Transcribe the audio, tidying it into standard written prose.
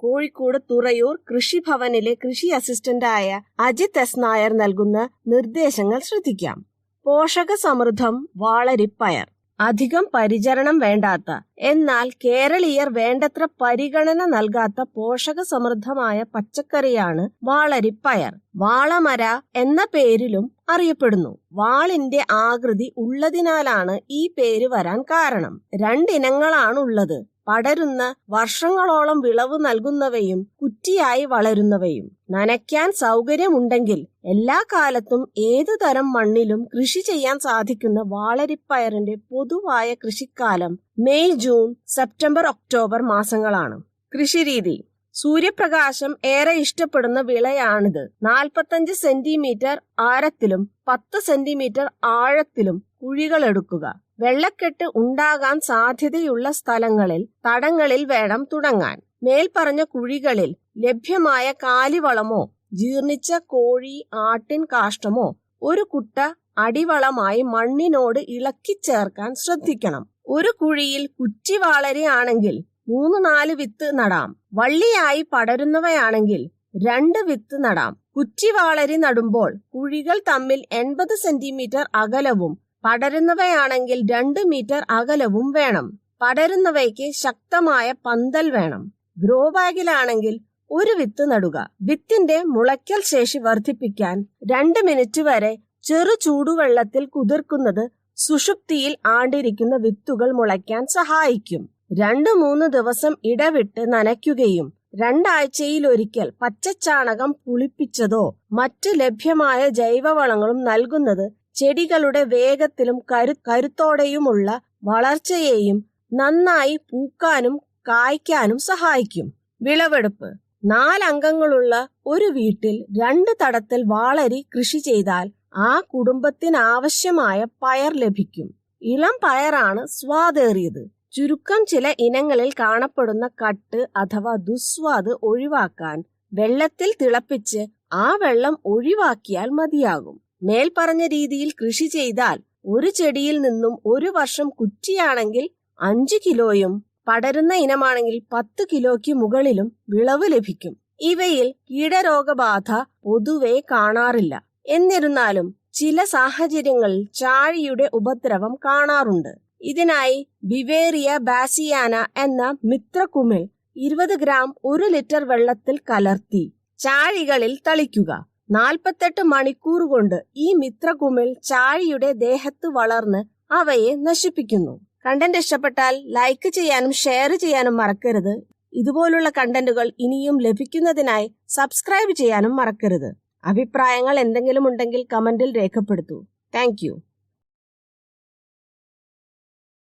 കോഴിക്കോട് തുറയൂർ കൃഷിഭവനിലെ കൃഷി അസിസ്റ്റന്റായ അജിത് എസ് നായർ നൽകുന്ന നിർദ്ദേശങ്ങൾ ശ്രദ്ധിക്കാം. പോഷക സമൃദ്ധം വാളരിപ്പയർ. അധികം പരിചരണം വേണ്ടാത്ത, എന്നാൽ കേരളീയർ വേണ്ടത്ര പരിഗണന നൽകാത്ത പോഷക സമൃദ്ധമായ പച്ചക്കറിയാണ് വാളരിപ്പയർ. വാളമര എന്ന പേരിലും അറിയപ്പെടുന്നു. വാളിന്റെ ആകൃതി ഉള്ളതിനാലാണ് ഈ പേര് വരാൻ കാരണം. രണ്ടിനങ്ങളാണുള്ളത്. പടരുന്ന, വർഷങ്ങളോളം വിളവ് നൽകുന്നവയും കുറ്റിയായി വളരുന്നവയും. നനയ്ക്കാൻ സൗകര്യമുണ്ടെങ്കിൽ എല്ലാ കാലത്തും ഏതു തരം മണ്ണിലും കൃഷി ചെയ്യാൻ സാധിക്കുന്ന വാളരിപ്പയറിന്റെ പൊതുവായ കൃഷിക്കാലം മെയ്, ജൂൺ, സെപ്റ്റംബർ, ഒക്ടോബർ മാസങ്ങളാണ്. കൃഷിരീതി: സൂര്യപ്രകാശം ഏറെ ഇഷ്ടപ്പെടുന്ന വിളയാണിത്. 45 സെന്റിമീറ്റർ ആരത്തിലും 10 സെന്റിമീറ്റർ ആഴത്തിലും കുഴികളെടുക്കുക. വെള്ളക്കെട്ട് ഉണ്ടാകാൻ സാധ്യതയുള്ള സ്ഥലങ്ങളിൽ, തടങ്ങളിൽ വേണം തുടങ്ങാൻ. മേൽപ്പറഞ്ഞ കുഴികളിൽ ലഭ്യമായ കാലിവളമോ ജീർണിച്ച കോഴി, ആട്ടിൻ കാഷ്ടമോ ഒരു കുട്ട അടിവളമായി മണ്ണിനോട് ഇളക്കി ചേർക്കാൻ ശ്രദ്ധിക്കണം. ഒരു കുഴിയിൽ കുറ്റിവാളരി ആണെങ്കിൽ 3-4 വിത്ത് നടാം. വള്ളിയായി പടരുന്നവയാണെങ്കിൽ 2 വിത്ത് നടാം. കുറ്റിവാളരി നടുമ്പോൾ കുഴികൾ തമ്മിൽ 80 സെന്റിമീറ്റർ അകലവും പടരുന്നവയാണെങ്കിൽ 2 മീറ്റർ അകലവും വേണം. പടരുന്നവയ്ക്ക് ശക്തമായ പന്തൽ വേണം. ഗ്രോ ബാഗിലാണെങ്കിൽ 1 വിത്ത് നടുക. വിത്തിന്റെ മുളയ്ക്കൽ ശേഷി വർദ്ധിപ്പിക്കാൻ 2 മിനിറ്റ് വരെ ചെറു ചൂടുവെള്ളത്തിൽ കുതിർക്കുന്നത് സുഷുപ്തിയിൽ ആണ്ടിരിക്കുന്ന വിത്തുകൾ മുളയ്ക്കാൻ സഹായിക്കും. 2-3 ദിവസം ഇടവിട്ട് നനയ്ക്കുകയും 2 ആഴ്ചയിലൊരിക്കൽ പച്ചച്ചാണകം പുളിപ്പിച്ചതോ മറ്റ് ലഭ്യമായ ജൈവവളങ്ങളും നൽകുന്നത് ചെടികളുടെ വേഗത്തിലും കരുത്തോടെയുമുള്ള വളർച്ചയെയും നന്നായി പൂക്കാനും കായ്ക്കാനും സഹായിക്കും. വിളവെടുപ്പ്: 4 അംഗങ്ങളുള്ള ഒരു വീട്ടിൽ 2 തടത്തിൽ വാളരി കൃഷി ചെയ്താൽ ആ കുടുംബത്തിനാവശ്യമായ പയർ ലഭിക്കും. ഇളം പയറാണ് സ്വാദേറിയത്. ചുരുക്കം ചില ഇനങ്ങളിൽ കാണപ്പെടുന്ന കട്ട് അഥവാ ദുസ്വാദ് ഒഴിവാക്കാൻ വെള്ളത്തിൽ തിളപ്പിച്ച് ആ വെള്ളം ഒഴിവാക്കിയാൽ മതിയാകും. മേൽപ്പറഞ്ഞ രീതിയിൽ കൃഷി ചെയ്താൽ ഒരു ചെടിയിൽ നിന്നും ഒരു വർഷം കുറ്റിയാണെങ്കിൽ 5 കിലോയും പടരുന്ന ഇനമാണെങ്കിൽ 10 കിലോയ്ക്ക് മുകളിലും വിളവ് ലഭിക്കും. ഇവയിൽ കീടരോഗബാധ പൊതുവെ കാണാറില്ല. എന്നിരുന്നാലും ചില സാഹചര്യങ്ങളിൽ ചാഴിയുടെ ഉപദ്രവം കാണാറുണ്ട്. ഇതിനായി ബിവേറിയ ബാസിയാന എന്ന മിത്രകുമിൾ 20 ഗ്രാം 1 ലിറ്റർ വെള്ളത്തിൽ കലർത്തി ചാഴികളിൽ തളിക്കുക. 48 മണിക്കൂർ കൊണ്ട് ഈ മിത്രകുമിൾ ചാഴിയുടെ ദേഹത്ത് വളർന്ന് അവയെ നശിപ്പിക്കുന്നു. കണ്ടന്റ് ഇഷ്ടപ്പെട്ടാൽ ലൈക്ക് ചെയ്യാനും ഷെയർ ചെയ്യാനും മറക്കരുത്. ഇതുപോലുള്ള കണ്ടന്റുകൾ ഇനിയും ലഭിക്കുന്നതിനായി സബ്സ്ക്രൈബ് ചെയ്യാനും മറക്കരുത്. അഭിപ്രായങ്ങൾ എന്തെങ്കിലും ഉണ്ടെങ്കിൽ കമന്റിൽ രേഖപ്പെടുത്തൂ. Thank you.